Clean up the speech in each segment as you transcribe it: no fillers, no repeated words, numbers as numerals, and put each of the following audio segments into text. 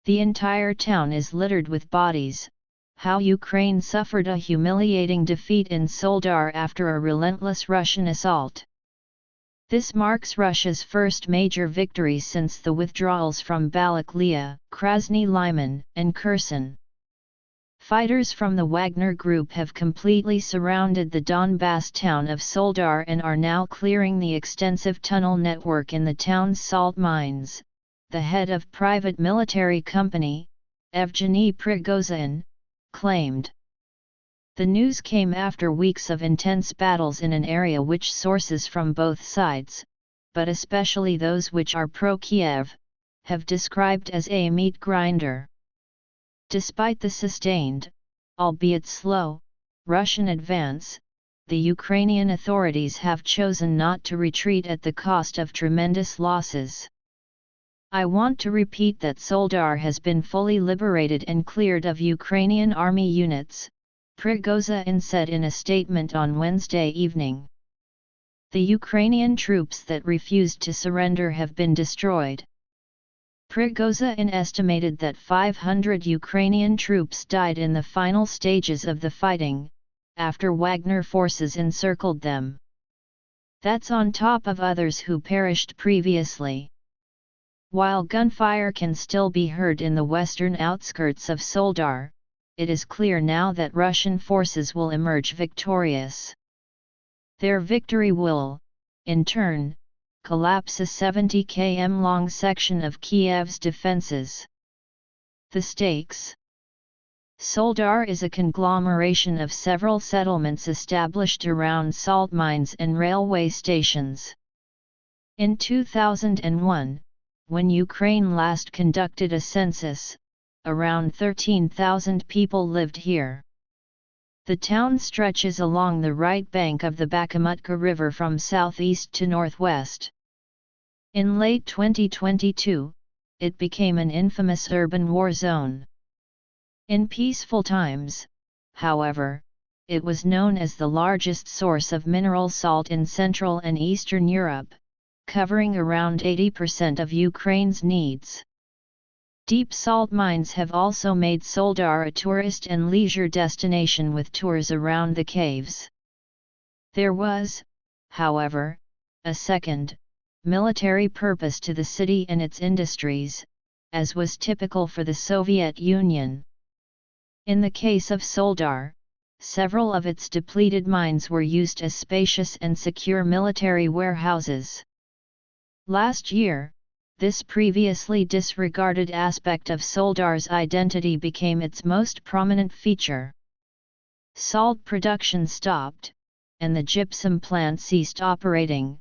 The entire town is littered with bodies. How Ukraine suffered a humiliating defeat in Soledar after a relentless Russian assault. This marks Russia's first major victory since the withdrawals from Balaklia, Krasny Liman, and Kherson. Fighters from the Wagner Group have completely surrounded the Donbass town of Soledar and are now clearing the extensive tunnel network in the town's salt mines, the head of private military company, Evgeny Prigozhin, claimed. The news came after weeks of intense battles in an area which sources from both sides, but especially those which are pro-Kiev, have described as a meat grinder. Despite the sustained, albeit slow, Russian advance, the Ukrainian authorities have chosen not to retreat at the cost of tremendous losses. I want to repeat that Soledar has been fully liberated and cleared of Ukrainian army units, Prigozhin said in a statement on Wednesday evening. The Ukrainian troops that refused to surrender have been destroyed. Prigozhin estimated that 500 Ukrainian troops died in the final stages of the fighting, after Wagner forces encircled them. That's on top of others who perished previously. While gunfire can still be heard in the western outskirts of Soledar, it is clear now that Russian forces will emerge victorious. Their victory will, in turn, collapse a 70 km long section of Kiev's defenses. The stakes. Soledar is a conglomeration of several settlements established around salt mines and railway stations. In 2001, when Ukraine last conducted a census, around 13,000 people lived here. The town stretches along the right bank of the Bakhmutka River from southeast to northwest. In late 2022, it became an infamous urban war zone. In peaceful times, however, it was known as the largest source of mineral salt in Central and Eastern Europe, covering around 80% of Ukraine's needs. Deep salt mines have also made Soledar a tourist and leisure destination with tours around the caves. There was, however, a second, military purpose to the city and its industries, as was typical for the Soviet Union. In the case of Soledar, several of its depleted mines were used as spacious and secure military warehouses. Last year, this previously disregarded aspect of Soledar's identity became its most prominent feature. Salt production stopped, and the gypsum plant ceased operating.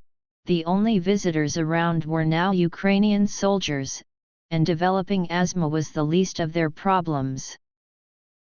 The only visitors around were now Ukrainian soldiers, and developing asthma was the least of their problems.